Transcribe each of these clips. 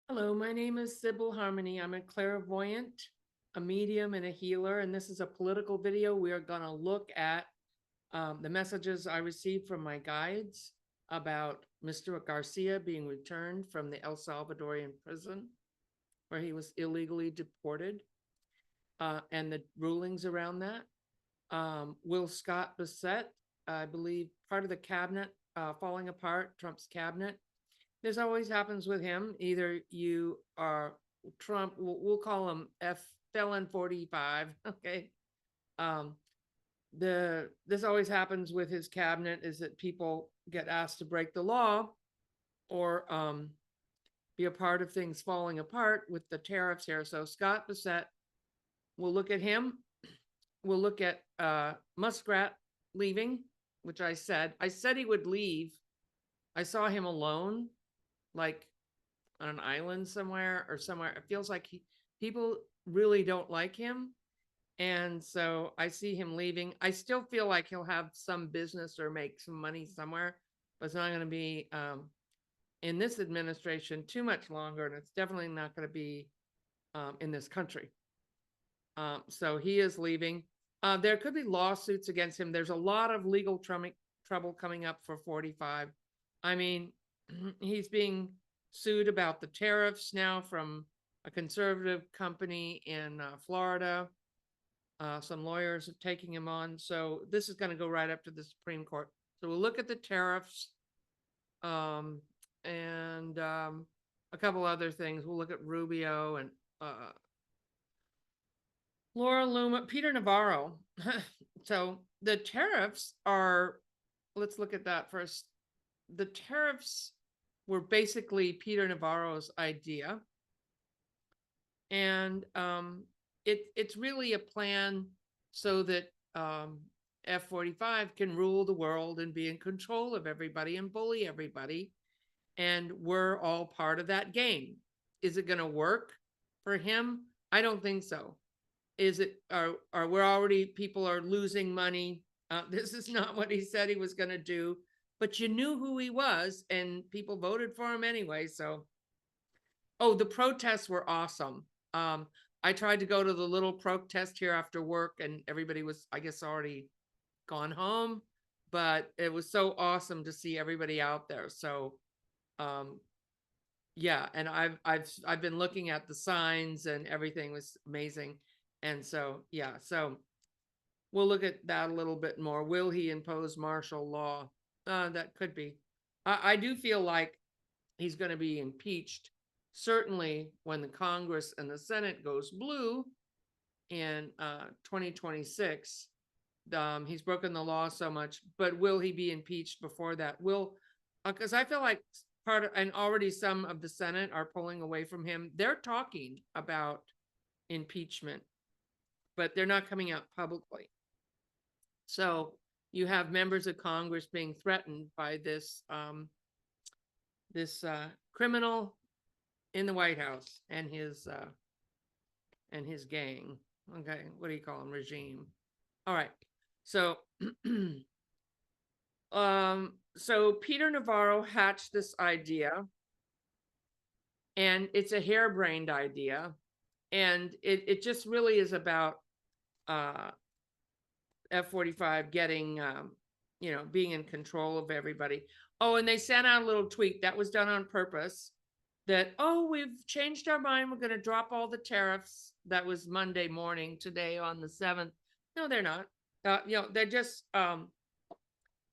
Hello, my name is Sibyl Harmony. I'm a clairvoyant, a medium, and a healer. And this is a political video. We are going to look at the messages I received from my guides about Mr. Garcia being returned from the El Salvadorian prison where he was illegally deported, and the rulings around that. Will Scott Bissett, I believe, part of the cabinet falling apart, Trump's cabinet. This always happens with him. Either you are Trump, we'll call him felon 45. Okay. Um, this always happens with his cabinet, is that people get asked to break the law or be a part of things falling apart with the tariffs here. So Scott Bissett, we'll look at him. We'll look at Muskrat leaving, which I said he would leave. I saw him alone, like on an island somewhere or somewhere. It feels like people really don't like him. And so I see him leaving. I still feel like he'll have some business or make some money somewhere, but it's not going to be in this administration too much longer. And it's definitely not going to be in this country. So he is leaving. There could be lawsuits against him. There's a lot of legal trouble coming up for 45. I mean, he's being sued about the tariffs now from a conservative company in Florida. Some lawyers are taking him on. So this is going to go right up to the Supreme Court. So we'll look at the tariffs and a couple other things. We'll look at Rubio and Laura Luma, Peter Navarro. So the tariffs are, let's look at that first. The tariffs were basically Peter Navarro's idea. And it's really a plan so that F-45 can rule the world and be in control of everybody and bully everybody. And we're all part of that game. Is it going to work for him? I don't think so. Is it, are we're already, people are losing money. This is not what he said he was going to do, but you knew who he was and people voted for him anyway. So, oh, the protests were awesome. I tried to go to the little protest here after work and everybody was, I guess, already gone home, but it was so awesome to see everybody out there. So, yeah, and I've been looking at the signs and everything was amazing. And so, yeah, so we'll look at that a little bit more. Will he impose martial law? That could be. I do feel like he's going to be impeached, certainly when the Congress and the Senate goes blue in 2026. He's broken the law so much, but will he be impeached before that? Because I feel like and already some of the Senate are pulling away from him. They're talking about impeachment, but they're not coming out publicly. So you have members of Congress being threatened by this criminal in the White House and his gang. Okay, what do you call him? Regime. All right. So so Peter Navarro hatched this idea, and it's a harebrained idea, and it just really is about F-45 getting being in control of everybody. Oh, and they sent out a little tweet that was done on purpose that, oh, we've changed our mind, we're going to drop all the tariffs. That was Monday morning, today on the 7th. No, they're not. They're just then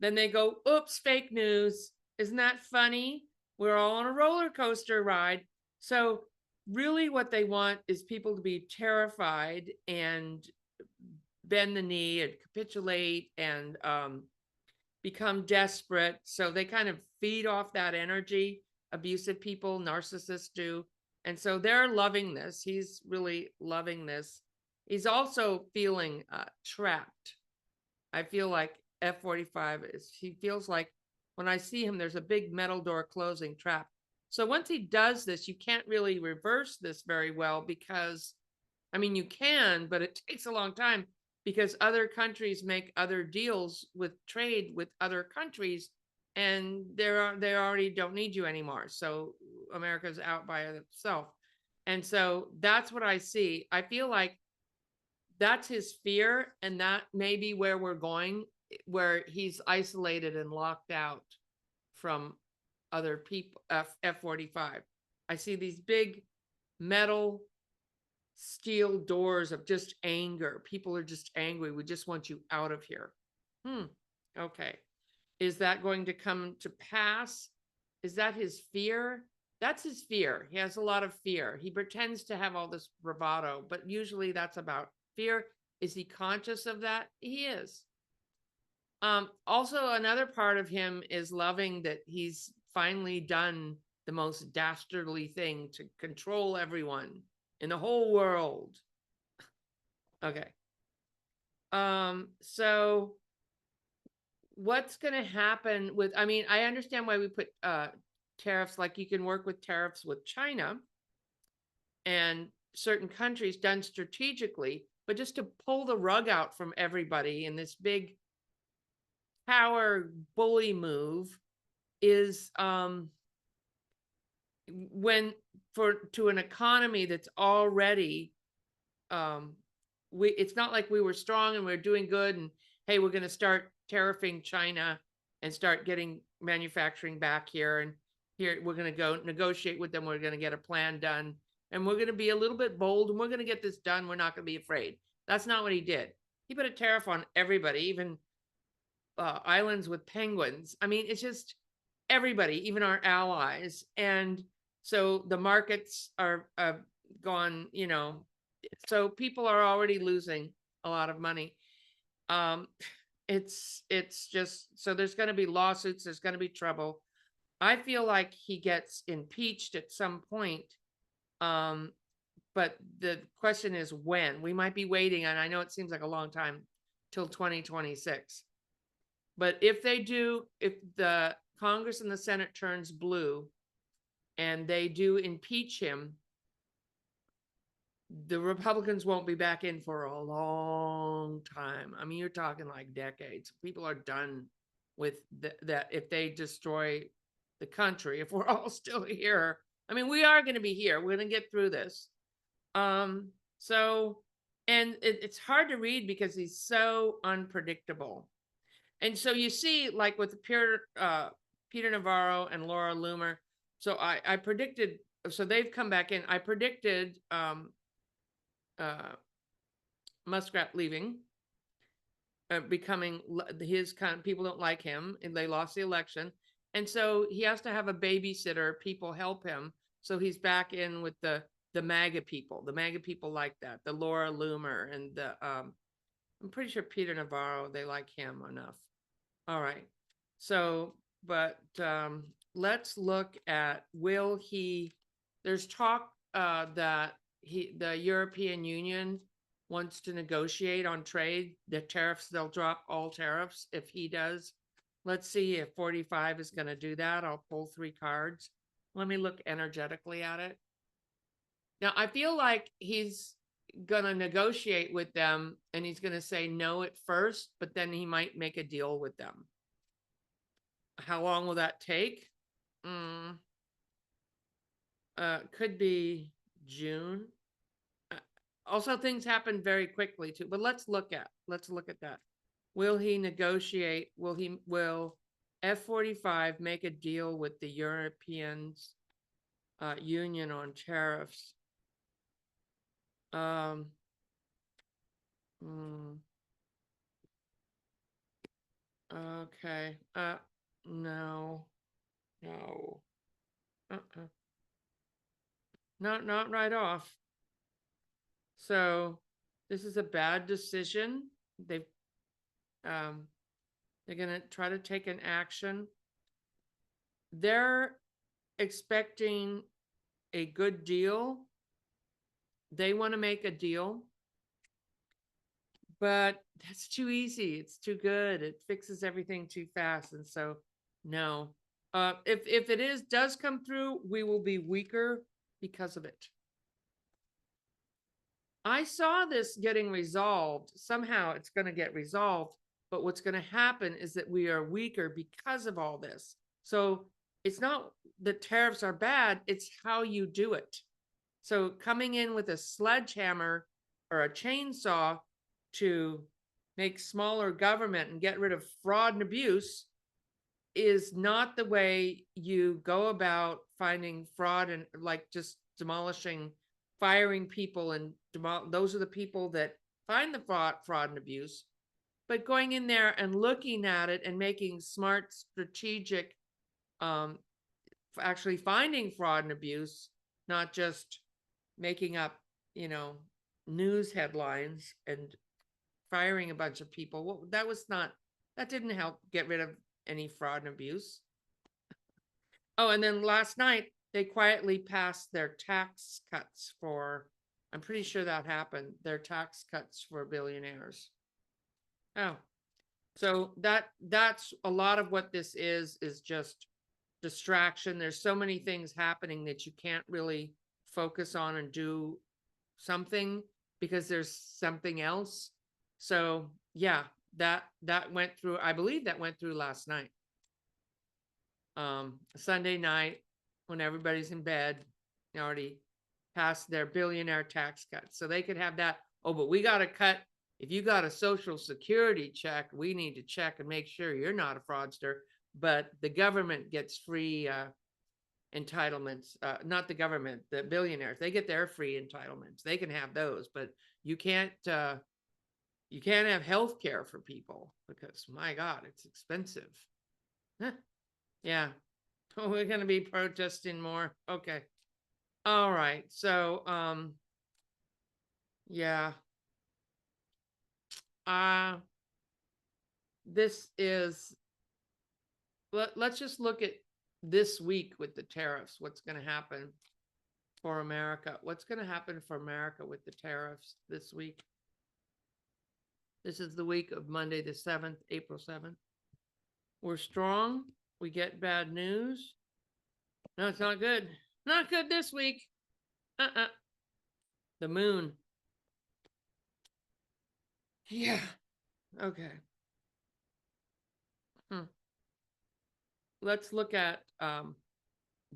they go, oops, fake news. Isn't that funny? We're all on a roller coaster ride. So really what they want is people to be terrified and bend the knee and capitulate and become desperate. So they kind of feed off that energy. Abusive people, narcissists do. And so they're loving this. He's really loving this. He's also feeling trapped. I feel like F-45 he feels like when I see him, there's a big metal door closing trap. So once he does this, you can't really reverse this very well because, I mean, you can, but it takes a long time because other countries make other deals with trade with other countries and they already don't need you anymore. So America's out by itself. And so that's what I see. I feel like that's his fear, and that may be where we're going, where he's isolated and locked out from other people. F-45. I see these big metal steel doors of just anger. People are just angry. We just want you out of here. Okay. Is that going to come to pass? Is that his fear? That's his fear. He has a lot of fear. He pretends to have all this bravado, but usually that's about fear. Is he conscious of that? He is. Also, another part of him is loving that he's finally done the most dastardly thing to control everyone in the whole world. Okay. So what's going to happen with, I mean, I understand why we put tariffs, like you can work with tariffs with China and certain countries done strategically, but just to pull the rug out from everybody in this big power bully move is when to an economy that's already it's not like we were strong and we're doing good and hey, we're going to start tariffing China and start getting manufacturing back here, and here we're going to go negotiate with them, we're going to get a plan done, and we're going to be a little bit bold, and we're going to get this done, we're not going to be afraid. That's not what he did. He put a tariff on everybody, even islands with penguins. I mean, it's just everybody, even our allies. And so the markets are gone, you know, so people are already losing a lot of money. It's just, so there's going to be lawsuits, there's going to be trouble. I feel like he gets impeached at some point. But the question is when. We might be waiting, and I know it seems like a long time, till 2026. But if they do, if the Congress and the Senate turns blue and they do impeach him, the Republicans won't be back in for a long time. I mean, you're talking like decades. People are done with that if they destroy the country, if we're all still here. I mean, we are going to be here. We're going to get through this. So, and it's hard to read because he's so unpredictable. And so you see, like with Peter Navarro and Laura Loomer. So I predicted, so they've come back in. I predicted Muskrat leaving, becoming his kind. People don't like him, and they lost the election. And so he has to have a babysitter. People help him. So he's back in with the MAGA people. The MAGA people like that. The Laura Loomer and the I'm pretty sure Peter Navarro, they like him enough. All right. So, but let's look at, will he, there's talk that the European Union wants to negotiate on trade, the tariffs, they'll drop all tariffs if he does. Let's see if 45 is going to do that. I'll pull 3 cards. Let me look energetically at it. Now, I feel like he's going to negotiate with them and he's going to say no at first, but then he might make a deal with them. How long will that take? Could be June. Also, things happen very quickly too, but let's look at that. Will he negotiate? Will F-45 make a deal with the European Union on tariffs? Okay. No. Not right off. So this is a bad decision. They're gonna try to take an action. They're expecting a good deal. They want to make a deal, but that's too easy. It's too good. It fixes everything too fast. And so, no. If it does come through, we will be weaker because of it. I saw this getting resolved. Somehow it's going to get resolved. But what's going to happen is that we are weaker because of all this. So it's not the tariffs are bad, it's how you do it. So coming in with a sledgehammer or a chainsaw to make smaller government and get rid of fraud and abuse is not the way you go about finding fraud and like just demolishing, firing people, and those are the people that find the fraud and abuse. But going in there and looking at it and making smart, strategic, actually finding fraud and abuse, not just making up, news headlines and firing a bunch of people. Well, that didn't help get rid of any fraud and abuse. Oh, and then last night they quietly passed their tax cuts for, I'm pretty sure that happened, their tax cuts for billionaires. Oh, so that's a lot of what this is just distraction. There's so many things happening that you can't really focus on and do something because there's something else. So yeah, that went through, I believe that went through last night. Sunday night when everybody's in bed, they already passed their billionaire tax cuts. So they could have that. Oh, but we got to cut. If you got a social security check, we need to check and make sure you're not a fraudster. But the government gets free entitlements. Not the government, the billionaires. They get their free entitlements. They can have those, but you can't have health care for people because my God, it's expensive. Yeah. Oh, we're going to be protesting more. Okay. All right. So, yeah. This is, let's just look at this week with the tariffs. What's going to happen for America? What's going to happen for America with the tariffs this week? This is the week of Monday, the 7th, April 7th. We're strong. We get bad news. No, it's not good. Not good this week. The moon. Yeah. Okay. Let's look at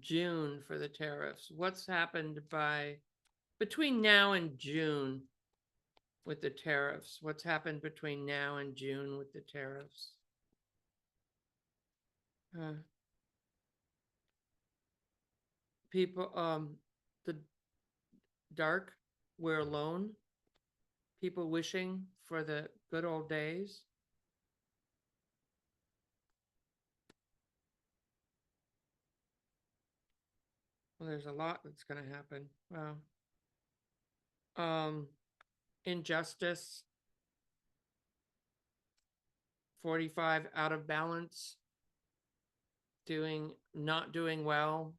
June for the tariffs. What's happened between now and June with the tariffs? What's happened between now and June with the tariffs? People, the dark, we're alone. People wishing for the good old days. Well, there's a lot that's going to happen. Wow. Injustice. 45 out of balance. Not doing well.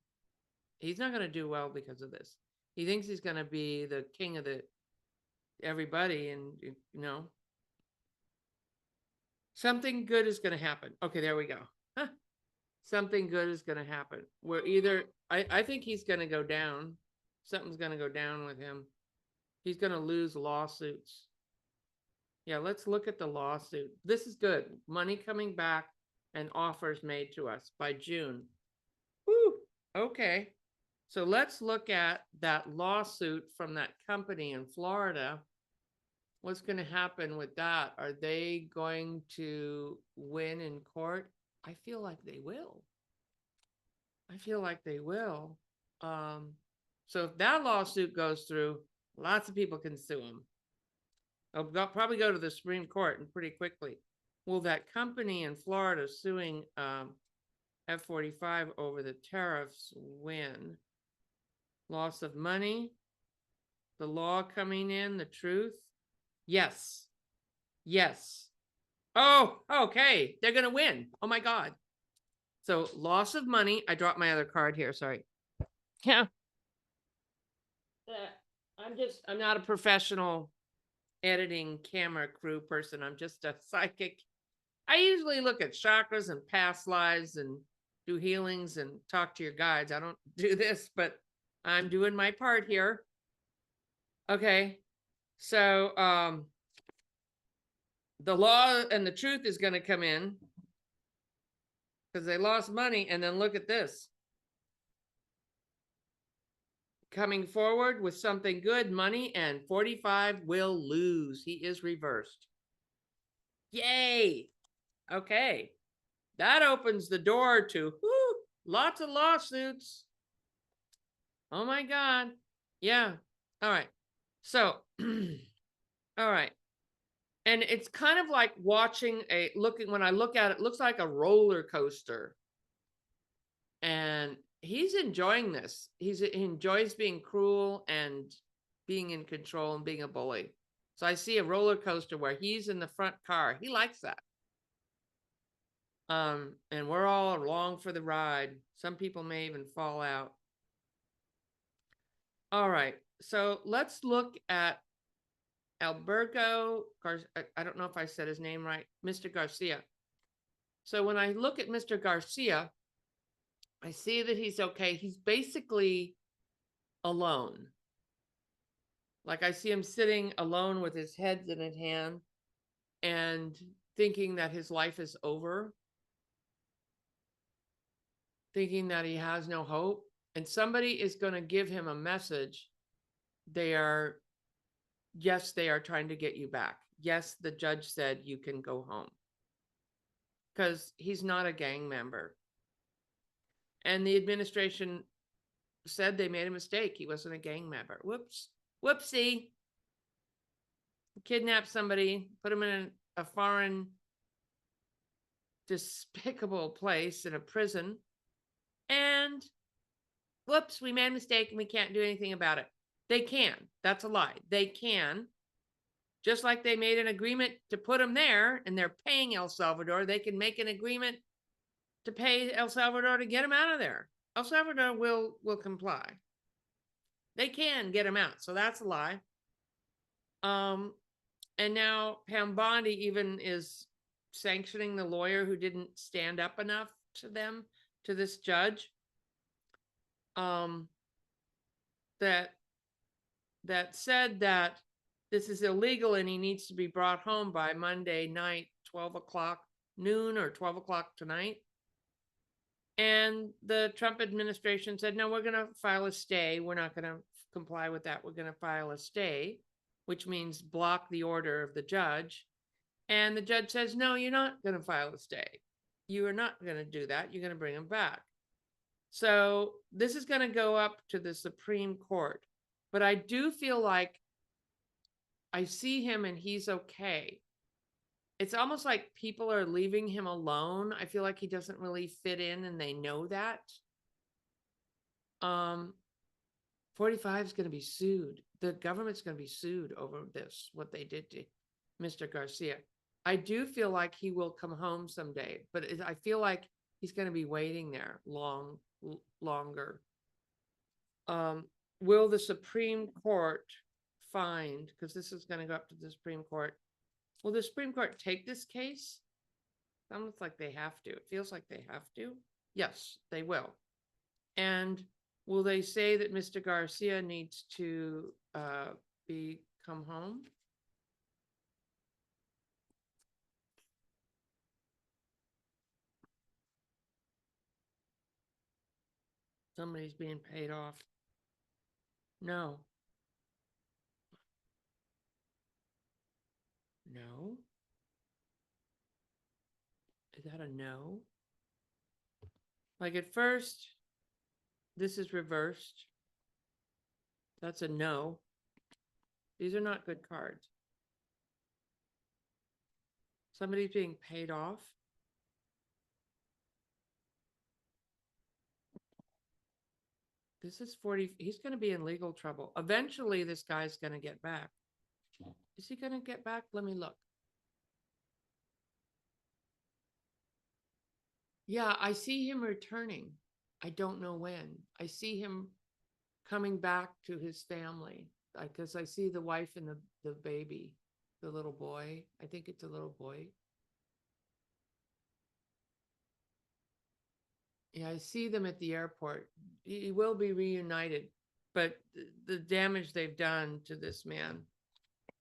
He's not going to do well because of this. He thinks he's going to be the king of everybody, and something good is going to happen. Okay, there we go. Something good is going to happen. I think he's going to go down. Something's going to go down with him. He's going to lose lawsuits. Yeah, let's look at the lawsuit. This is good. Money coming back and offers made to us by June. Woo, okay. So let's look at that lawsuit from that company in Florida. What's going to happen with that? Are they going to win in court? I feel like they will. So if that lawsuit goes through, lots of people can sue them. They'll probably go to the Supreme Court and pretty quickly. Will that company in Florida suing F-45 over the tariffs win? Loss of money? The law coming in, the truth? Yes. Oh, okay. They're going to win. Oh my God. So loss of money. I dropped my other card here. Sorry. Yeah. I'm not a professional editing camera crew person. I'm just a psychic. I usually look at chakras and past lives and do healings and talk to your guides. I don't do this, but I'm doing my part here. Okay. So, the law and the truth is going to come in. because they lost money. And then look at this. Coming forward with something good, money, and 45 will lose. He is reversed. Yay. Okay. That opens the door to lots of lawsuits. Oh my God. Yeah. All right. So, all right. And it's kind of like watching when I look at it, it looks like a roller coaster. And he's enjoying this. He enjoys being cruel and being in control and being a bully. So I see a roller coaster where he's in the front car. He likes that. And we're all along for the ride. Some people may even fall out. All right. So let's look at Alberto I don't know if I said his name right, Mr. Garcia. So when I look at Mr. Garcia, I see that he's okay. He's basically alone. Like I see him sitting alone with his head in his hand and thinking that his life is over, thinking that he has no hope. And somebody is going to give him a message. Yes, they are trying to get you back. Yes, the judge said you can go home. Because he's not a gang member. And the administration said they made a mistake. He wasn't a gang member. Whoops. Whoopsie. Kidnapped somebody, put him in a foreign, despicable place in a prison. And whoops, we made a mistake and we can't do anything about it. They can. That's a lie. They can. Just like they made an agreement to put him there and they're paying El Salvador, they can make an agreement to pay El Salvador to get him out of there. El Salvador will comply. They can get him out. So that's a lie. And now Pam Bondi even is sanctioning the lawyer who didn't stand up enough to them, to this judge. That said that this is illegal and he needs to be brought home by Monday night, 12 o'clock noon or 12 o'clock tonight. And the Trump administration said, no, we're going to file a stay. We're not going to comply with that. We're going to file a stay, which means block the order of the judge. And the judge says, no, you're not going to file a stay. You are not going to do that. You're going to bring him back. So this is going to go up to the Supreme Court. But I do feel like I see him and he's okay. It's almost like people are leaving him alone. I feel like he doesn't really fit in and they know that. 45 is going to be sued. The government's going to be sued over this, what they did to Mr. Garcia. I do feel like he will come home someday, but I feel like he's going to be waiting there longer. Will the Supreme Court find, because this is going to go up to the Supreme Court, will the Supreme Court take this case? Sounds like they have to. It feels like they have to. Yes, they will. And will they say that Mr. Garcia needs to come home? Somebody's being paid off. No. No. Is that a no? Like at first, this is reversed. That's a no. These are not good cards. Somebody's being paid off. This is 40. He's going to be in legal trouble. Eventually, this guy's going to get back. Is he going to get back? Let me look. Yeah, I see him returning. I don't know when. I see him coming back to his family because I see the wife and the baby, the little boy. I think it's a little boy. Yeah, I see them at the airport. He will be reunited, but the damage they've done to this man.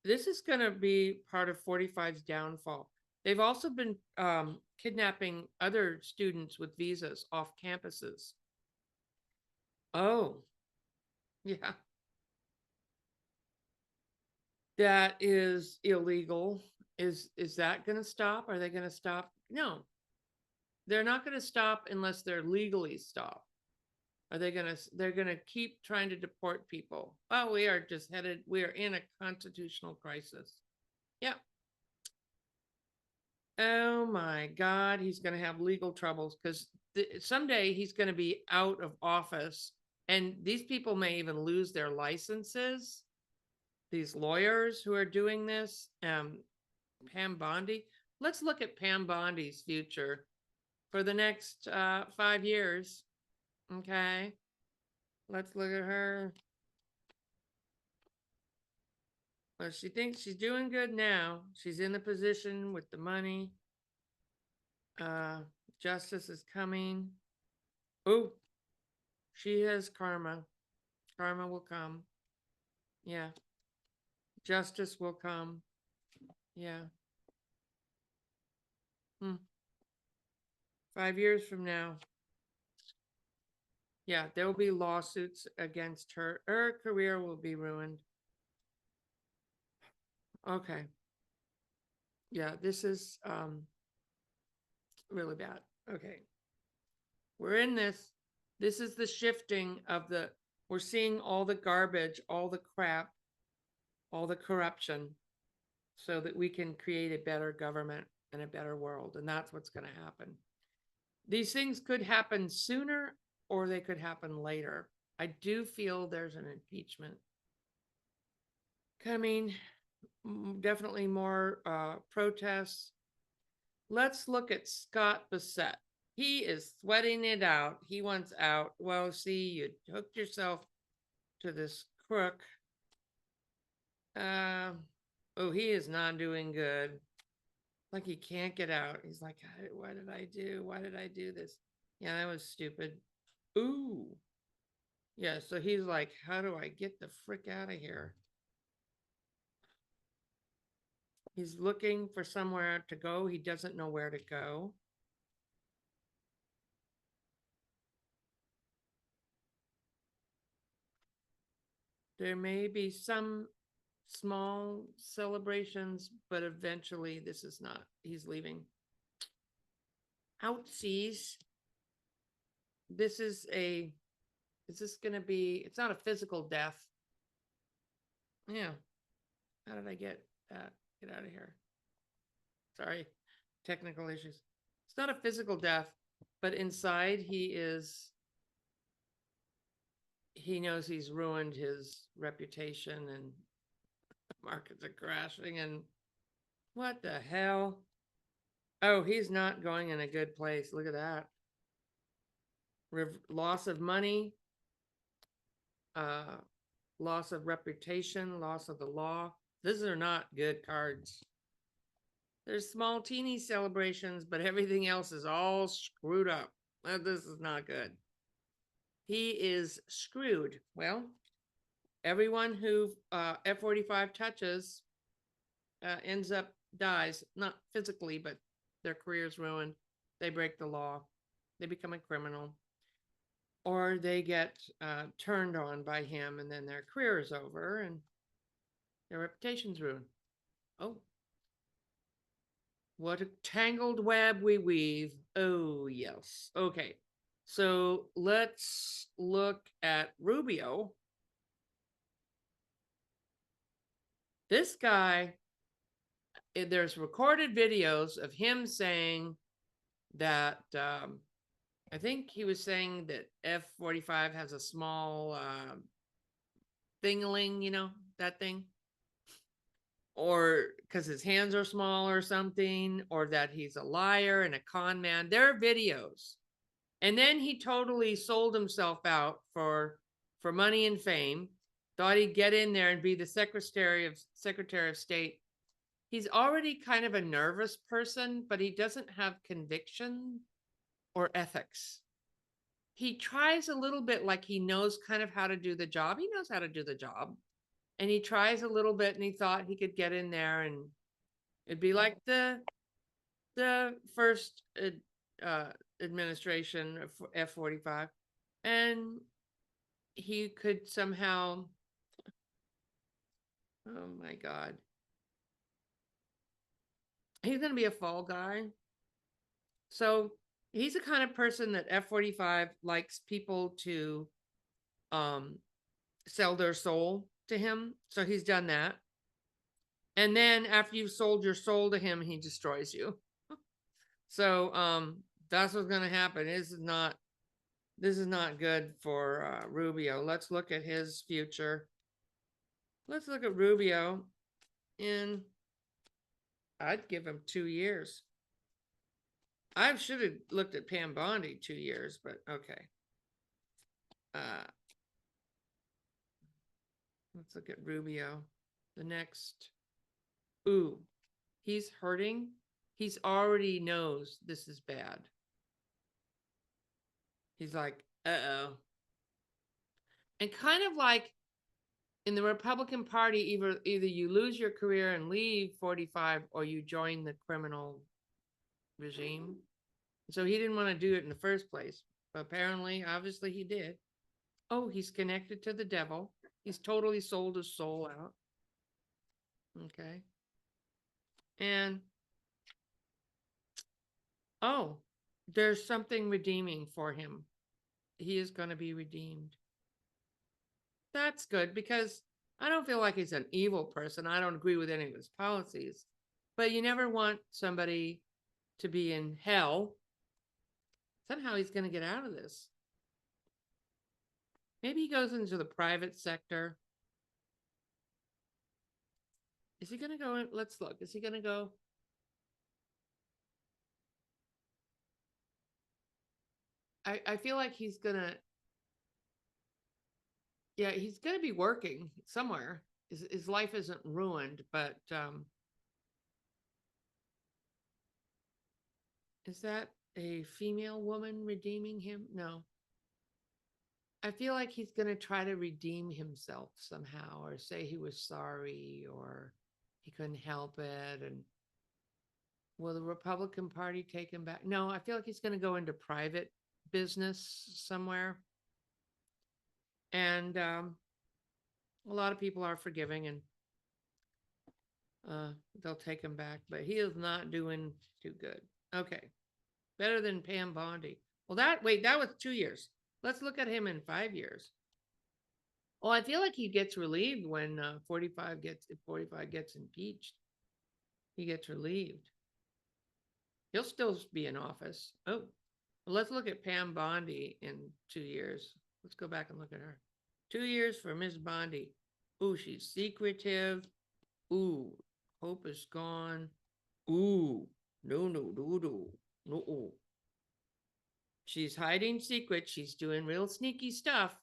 This is going to be part of 45's downfall. They've also been kidnapping other students with visas off campuses. Oh, yeah. That is illegal. Is that going to stop? Are they going to stop? No, they're not going to stop unless they're legally stopped. Are they going to? They're going to keep trying to deport people. Oh, we are just headed. We are in a constitutional crisis. Yep. Oh my God, he's going to have legal troubles because someday he's going to be out of office, and these people may even lose their licenses. These lawyers who are doing this, Pam Bondi. Let's look at Pam Bondi's future for the next 5 years. Okay, let's look at her. Well, she thinks she's doing good now. She's in the position with the money. Justice is coming. Oh, she has karma. Karma will come. Yeah. Justice will come. Yeah. 5 years from now. Yeah, there will be lawsuits against her. Her career will be ruined. Okay. Yeah, this is really bad. Okay. We're in this. This is the shifting of the, we're seeing all the garbage, all the crap, all the corruption, so that we can create a better government and a better world. And that's what's going to happen. These things could happen sooner or they could happen later. I do feel there's an impeachment coming, definitely more protests. Let's look at Scott Bassett. He is sweating it out. He wants out. Well, see, you hooked yourself to this crook. Oh, he is not doing good. Like he can't get out. He's like, what did I do? Why did I do this? Yeah, that was stupid. Ooh. Yeah, so he's like, how do I get the frick out of here? He's looking for somewhere to go. He doesn't know where to go. There may be some small celebrations, but eventually this is not. He's leaving. Outsies. This is this going to be, it's not a physical death. Yeah. How did I get that? Get out of here. Sorry. Technical issues. It's not a physical death, but inside he knows he's ruined his reputation and markets are crashing and what the hell? Oh, he's not going in a good place. Look at that. Loss of money, loss of reputation, loss of the law. These are not good cards. There's small teeny celebrations, but everything else is all screwed up. This is not good. He is screwed. Well, everyone who F-45 touches ends up dies, not physically, but their career's ruined. They break the law. They become a criminal. Or they get turned on by him and then their career is over and their reputation's ruined. Oh, what a tangled web we weave. Oh, yes. Okay. So let's look at Rubio. This guy, there's recorded videos of him saying that, I think he was saying that F-45 has a small thingling, you know, that thing. Or because his hands are small or something, or that he's a liar and a con man. There are videos. And then he totally sold himself out for money and fame. Thought he'd get in there and be the Secretary of State. He's already kind of a nervous person, but he doesn't have conviction or ethics. He tries a little bit like he knows kind of how to do the job. He knows how to do the job. And he tries a little bit and he thought he could get in there and it'd be like the the first administration of F-45, and he could somehow, oh my God, he's going to be a fall guy. So he's the kind of person that F-45 likes people to sell their soul to him. So he's done that. And then after you've sold your soul to him, he destroys you. So that's what's going to happen. This is not good for Rubio. Let's look at his future. Let's look at Rubio. And I'd give him 2 years. I should have looked at Pam Bondi 2 years, but okay. Let's look at Rubio. The next. Ooh, he's hurting. He's already knows this is bad. He's like, uh-oh. And kind of like in the Republican Party, either you lose your career and leave 45 or you join the criminal regime. So he didn't want to do it in the first place. But apparently, obviously he did. Oh, he's connected to the devil. He's totally sold his soul out. Okay. And oh, there's something redeeming for him. He is going to be redeemed. That's good because I don't feel like he's an evil person. I don't agree with any of his policies, but you never want somebody to be in hell. Somehow he's going to get out of this. Maybe he goes into the private sector. Is he going to go in? Let's look. Is he going to go? I feel like he's going to, yeah, he's going to be working somewhere. His life isn't ruined, but is that a female woman redeeming him? No. I feel like he's going to try to redeem himself somehow or say he was sorry or he couldn't help it. And will the Republican Party take him back? No, I feel like he's going to go into private business somewhere. And a lot of people are forgiving and they'll take him back, but he is not doing too good. Okay. Better than Pam Bondi. Well, that was 2 years. Let's look at him in 5 years. Well, I feel like he gets relieved when 45 gets impeached. He gets relieved. He'll still be in office. Oh, well, let's look at Pam Bondi in 2 years. Let's go back and look at her. 2 years for Miss Bondi. Ooh, she's secretive. Ooh, hope is gone. Ooh, no. She's hiding secrets. She's doing real sneaky stuff.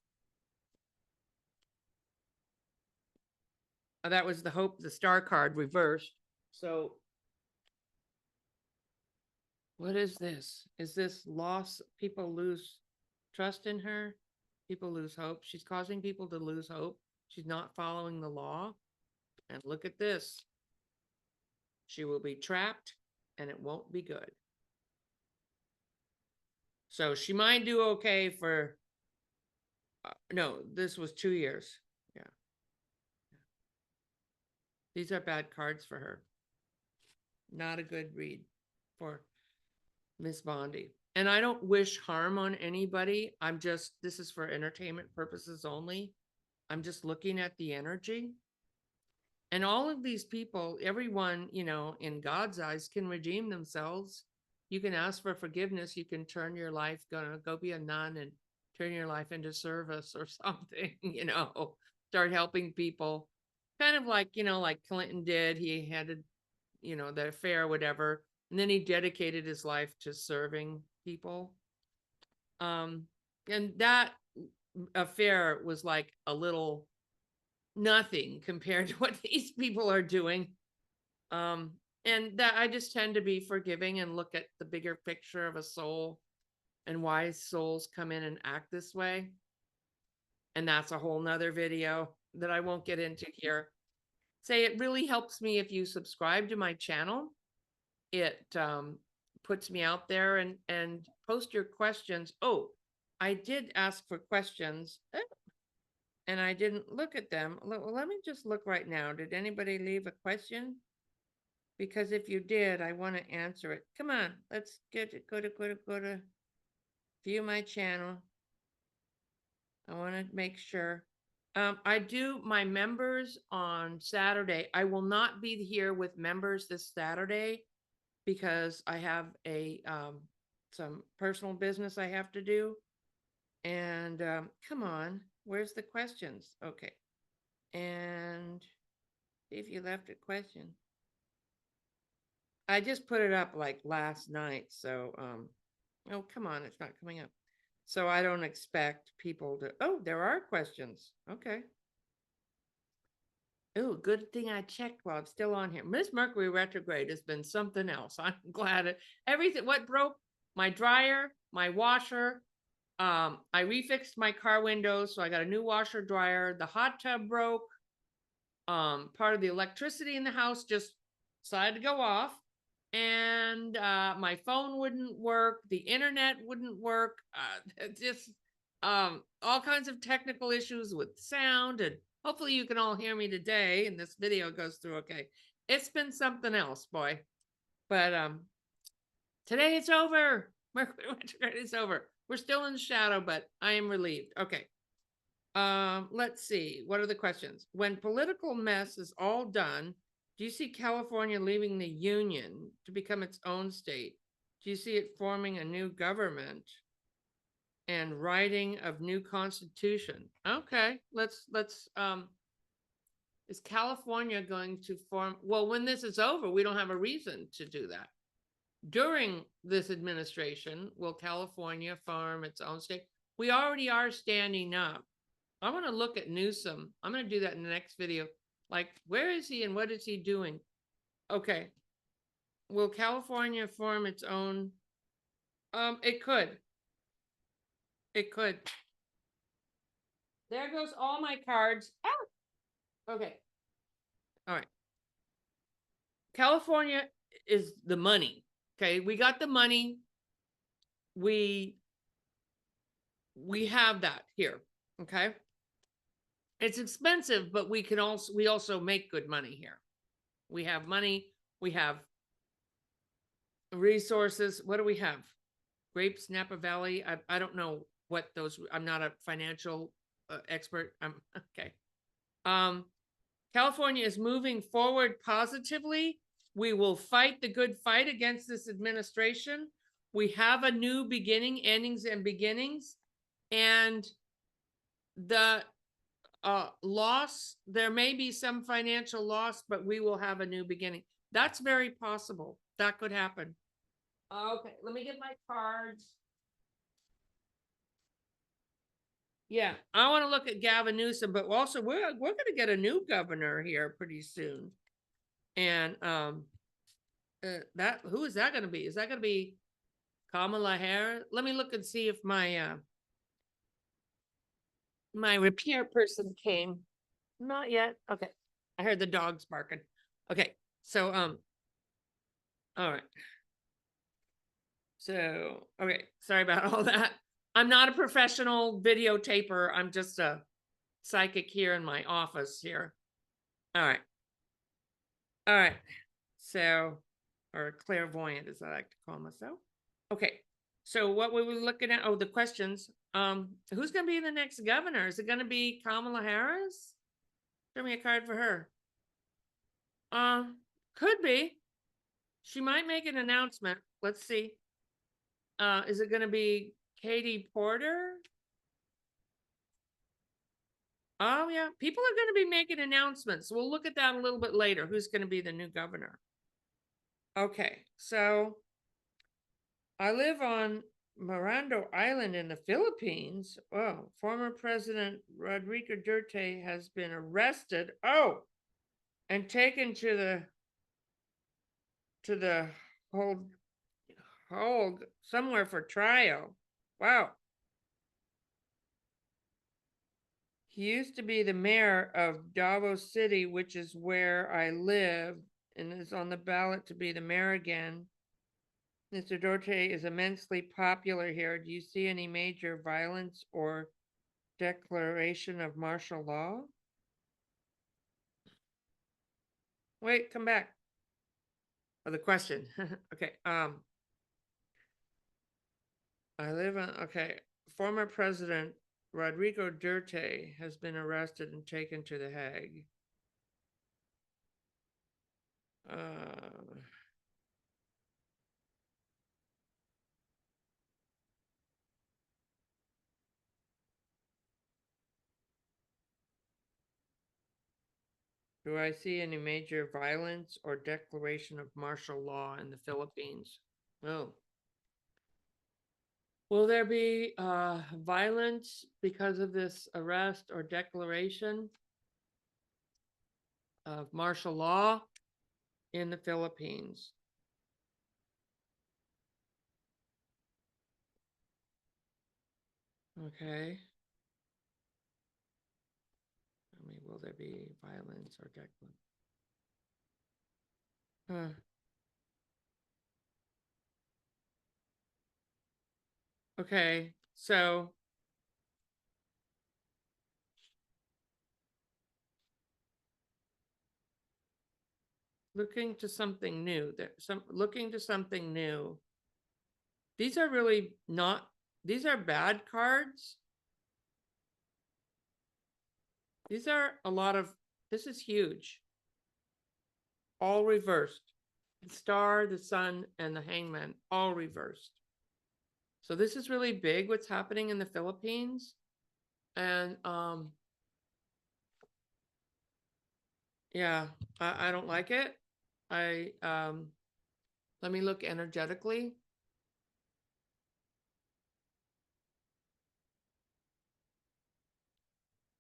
That was the hope, the star card reversed. So what is this? Is this loss? People lose trust in her. People lose hope. She's causing people to lose hope. She's not following the law. And look at this. She will be trapped and it won't be good. So she might do okay for, no, this was 2 years. Yeah. These are bad cards for her. Not a good read for Miss Bondi. And I don't wish harm on anybody. This is for entertainment purposes only. I'm just looking at the energy. And all of these people, everyone, in God's eyes can redeem themselves. You can ask for forgiveness. You can turn your life, go be a nun and turn your life into service or something, start helping people. Kind of like, like Clinton did. He had the affair or whatever. And then he dedicated his life to serving people. And that affair was like a little nothing compared to what these people are doing. And that I just tend to be forgiving and look at the bigger picture of a soul and why souls come in and act this way. And that's a whole nother video that I won't get into here. Say it really helps me if you subscribe to my channel it puts me out there, and post your questions. Oh, I did ask for questions and I didn't look at them. Let me just look right now. Did anybody leave a question? Because if you did, I want to answer it. Come on, let's go to view my channel. I want to make sure. I do my members on Saturday. I will not be here with members this Saturday because I have a some personal business I have to do. And come on, where's the questions? Okay. And see if you left a question. I just put it up like last night, so oh, come on, it's not coming up. So I don't expect people to, oh, there are questions. Okay. Oh, good thing I checked while I'm still on here. Miss Mercury retrograde has been something else. I'm glad everything, what broke? My dryer, my washer. I refixed my car windows, so I got a new washer dryer. The hot tub broke. Part of the electricity in the house just decided to go off. And my phone wouldn't work. The internet wouldn't work. Just all kinds of technical issues with sound, and hopefully you can all hear me today and this video goes through okay. It's been something else, boy. But today it's over. Mercury retrograde is over. We're still in shadow, but I am relieved. Okay. Let's see. What are the questions? When political mess is all done, do you see California leaving the union to become its own state? Do you see it forming a new government and writing of new constitution? Okay, let's is California going to form? Well, when this is over, we don't have a reason to do that. During this administration, will California form its own state? We already are standing up. I want to look at Newsom. I'm going to do that in the next video. Like, where is he and what is he doing? Okay. Will California form its own? It could. It could. There goes all my cards. Ah! Okay. All right. California is the money. Okay. We got the money. We have that here. Okay. It's expensive, but we also make good money here. We have money. We have resources. What do we have? Grapes, Napa Valley. I don't know what those, I'm not a financial expert. Okay. California is moving forward positively. We will fight the good fight against this administration. We have a new beginning, endings and beginnings. And the loss, there may be some financial loss, but we will have a new beginning. That's very possible. That could happen. Okay, let me get my cards. Yeah, I want to look at Gavin Newsom, but also we're going to get a new governor here pretty soon. And that, who is that going to be? Is that going to be Kamala Harris? Let me look and see if my my repair person came. Not yet. Okay. I heard the dogs barking. Okay. So all right. So, okay, sorry about all that. I'm not a professional videotaper. I'm just a psychic here in my office here. All right. All right. So, or clairvoyant, as I like to call myself. Okay. So what we were looking at, oh, the questions. Who's going to be the next governor? Is it going to be Kamala Harris? Show me a card for her. Could be. She might make an announcement. Let's see. Is it going to be Katie Porter? Oh, yeah. People are going to be making announcements. We'll look at that a little bit later. Who's going to be the new governor? Okay. So I live on Mirando Island in the Philippines. Oh, former President Rodrigo Duterte has been arrested. Oh, and taken to the hold somewhere for trial. Wow. He used to be the mayor of Davao City, which is where I live. and is on the ballot to be the mayor again. Mr. Dorte is immensely popular here. Do you see any major violence or declaration of martial law? Wait, come back. Oh, the question. Okay. I live on, okay. Former President Rodrigo Duterte has been arrested and taken to The Hague. Do I see any major violence or declaration of martial law in the Philippines? Oh. Will there be violence because of this arrest or declaration of martial law in the Philippines? Okay. I mean, will there be violence or declaration? Okay, so looking to something new. Looking to something new. These are really not. These are bad cards. These are a lot of. This is huge. All reversed. The star, the sun, and the hangman, all reversed. So this is really big. What's happening in the Philippines, and yeah, I don't like it. Let me look energetically.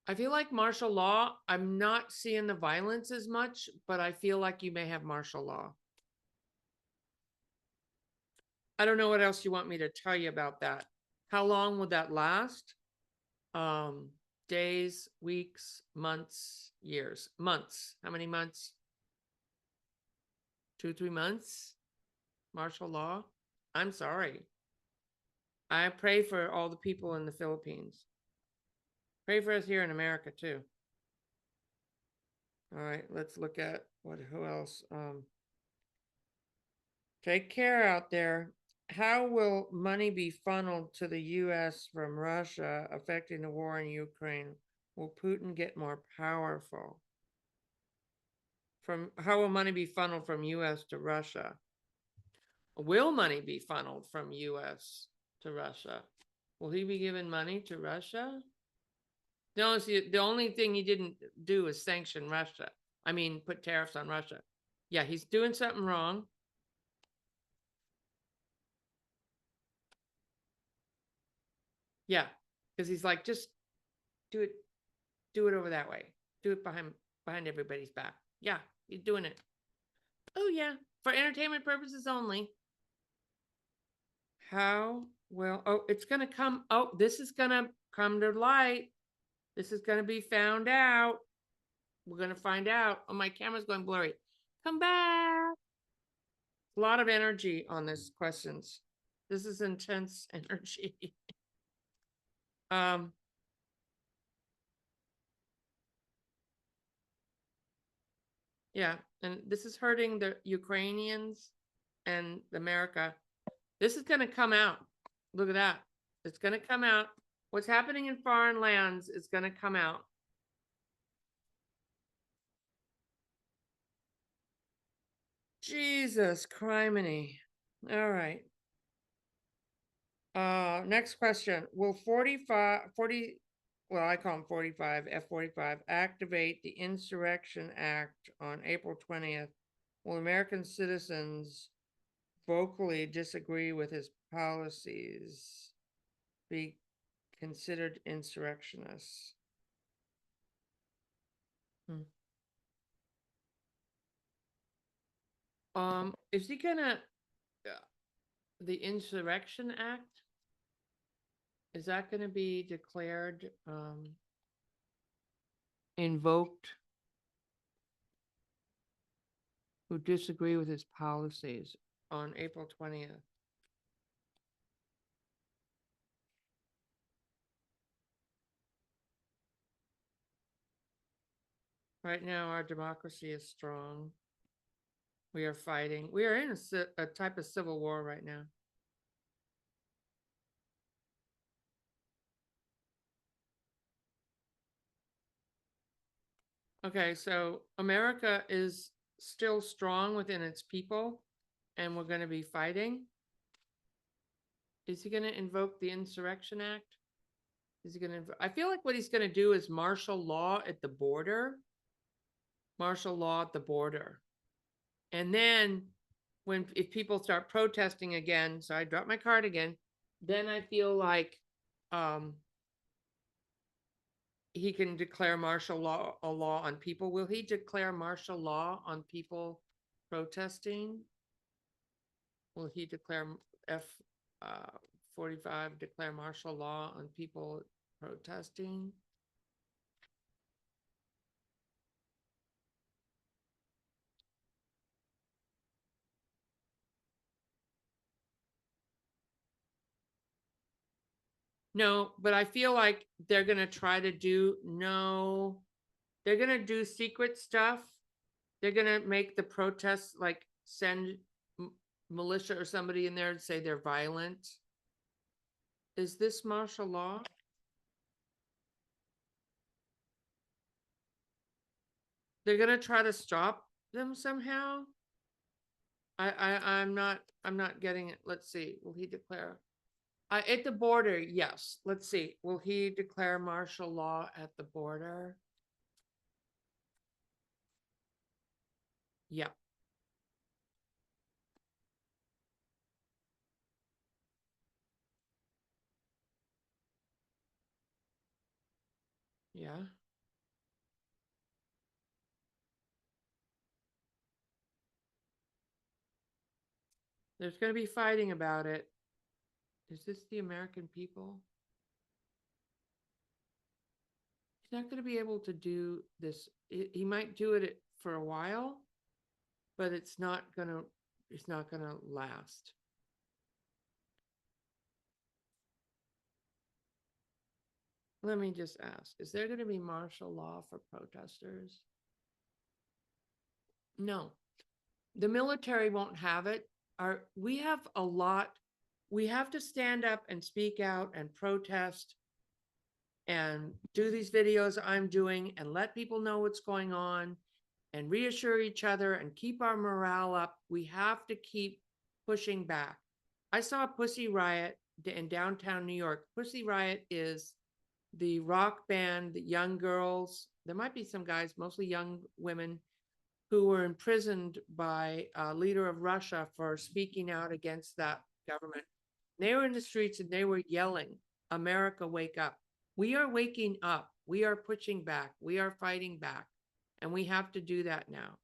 I feel like martial law, I'm not seeing the violence as much, but I feel like you may have martial law. I don't know what else you want me to tell you about that. How long would that last? Days, weeks, months, years. Months. How many months? 2, 3 months? Martial law? I'm sorry. I pray for all the people in the Philippines. Pray for us here in America too. All right, let's look at who else? Take care out there. How will money be funneled to the US from Russia, affecting the war in Ukraine? Will Putin get more powerful? How will money be funneled from US to Russia? Will money be funneled from US to Russia? Will he be giving money to Russia? The only thing he didn't do is sanction Russia. I mean, put tariffs on Russia. Yeah, he's doing something wrong. Yeah, because he's like, just do it over that way. Do it behind everybody's back. Yeah, he's doing it. Oh yeah, for entertainment purposes only. How well? Oh, it's gonna come. Oh, this is gonna come to light. This is gonna be found out. We're gonna find out. Oh, my camera's going blurry. Come back. A lot of energy on this questions. This is intense energy. um yeah, and this is hurting the Ukrainians and America. This is going to come out. Look at that. It's going to come out. What's happening in foreign lands is going to come out. Jesus criminy. All right. Next question. Will 40, well, I call them 45, F-45, activate the Insurrection Act on April 20th? Will American citizens vocally disagree with his policies be considered insurrectionists? Is he gonna the Insurrection Act? Is that gonna be declared invoked? who disagree with his policies on April 20th. Right now, our democracy is strong. We are fighting. We are in a type of civil war right now. Okay, so America is still strong within its people, and we're going to be fighting. Is he going to invoke the Insurrection Act? Is he going to? I feel like what he's going to do is martial law at the border. Martial law at the border. And then if people start protesting again, so I dropped my card again, then I feel like he can declare martial law on people. Will he declare martial law on people protesting? Will he declare F-45 declare martial law on people protesting? No, but I feel like they're going to try to do, no, they're going to do secret stuff. They're going to make the protests like send militia or somebody in there and say they're violent. Is this martial law? They're going to try to stop them somehow. I'm not getting it. Let's see. Will he declare? At the border, yes. Let's see. Will he declare martial law at the border? Yeah. Yeah. There's going to be fighting about it. Is this the American people? He's not going to be able to do this. He might do it for a while, but it's not going to last. Let me just ask, is there going to be martial law for protesters? No. The military won't have it. We have a lot. We have to stand up and speak out and protest and do these videos I'm doing and let people know what's going on and reassure each other and keep our morale up. We have to keep pushing back. I saw a Pussy Riot in downtown New York. Pussy Riot is the rock band, the young girls. There might be some guys, mostly young women, who were imprisoned by a leader of Russia for speaking out against that government. They were in the streets and they were yelling, America, wake up. We are waking up. We are pushing back. We are fighting back. And we have to do that now.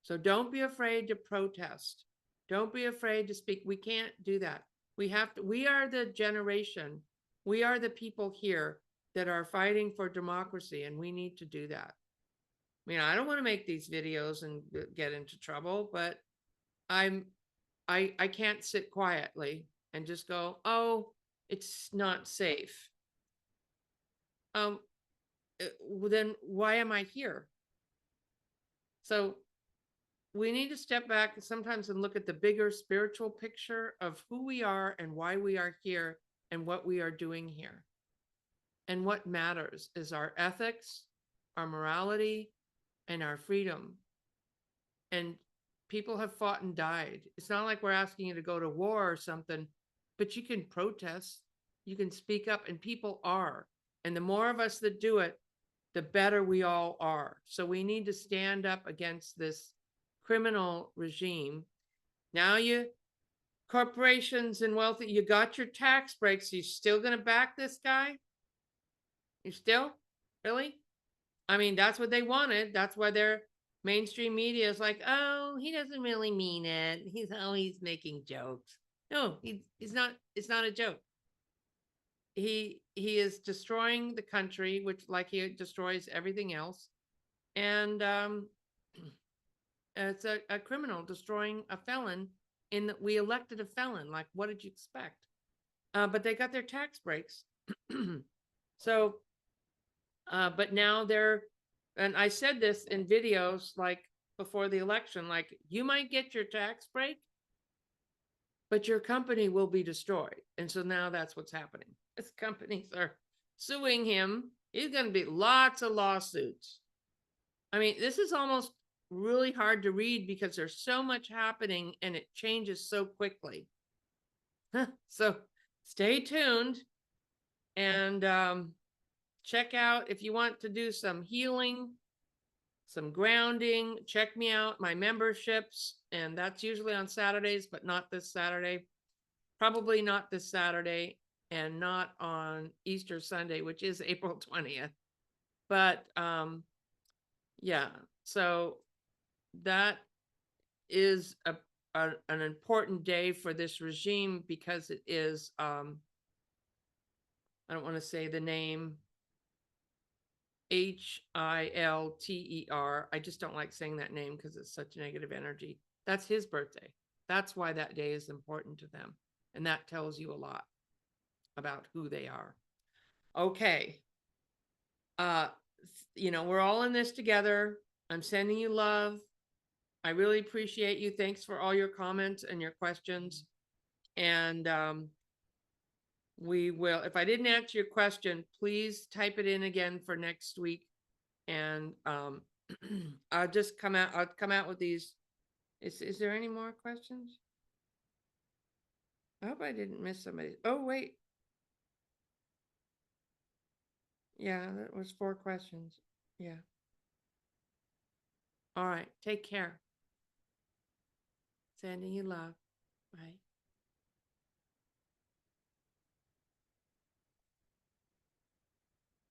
So don't be afraid to protest. Don't be afraid to speak. We can't do that. We are the generation. We are the people here that are fighting for democracy, and we need to do that. I mean, I don't want to make these videos and get into trouble, but I can't sit quietly and just go, oh, it's not safe. Then why am I here? So we need to step back sometimes and look at the bigger spiritual picture of who we are and why we are here and what we are doing here. And what matters is our ethics, our morality, and our freedom. And people have fought and died. It's not like we're asking you to go to war or something, but you can protest, you can speak up, and people are. And the more of us that do it, the better we all are. So we need to stand up against this criminal regime. Now corporations and wealthy, you got your tax breaks. You still going to back this guy? You still? Really? I mean, that's what they wanted. That's why their mainstream media is like, oh, he doesn't really mean it. He's always making jokes. No, he's not. It's not a joke. He is destroying the country, which like he destroys everything else. And It's a criminal destroying a felon in that we elected a felon. Like, what did you expect? But they got their tax breaks. So, but now they're, and I said this in videos like before the election, like you might get your tax break, but your company will be destroyed. And so now that's what's happening. His companies are suing him. He's going to be lots of lawsuits. I mean, this is almost really hard to read because there's so much happening and it changes so quickly. So stay tuned and check out if you want to do some healing, some grounding. Check me out, my memberships, and that's usually on Saturdays, but not this Saturday. Probably not this Saturday, and not on Easter Sunday, which is April 20th. But yeah, so that is an important day for this regime because it is I don't want to say the name, Hilter. I just don't like saying that name because it's such negative energy. That's his birthday. That's why that day is important to them. And that tells you a lot about who they are. Okay. We're all in this together. I'm sending you love. I really appreciate you. Thanks for all your comments and your questions. And we will, if I didn't answer your question, please type it in again for next week. And I'll come out with these. Is there any more questions? I hope I didn't miss somebody. Oh, wait. Yeah, that was 4 questions. Yeah. All right. Take care. Sending you love. Bye.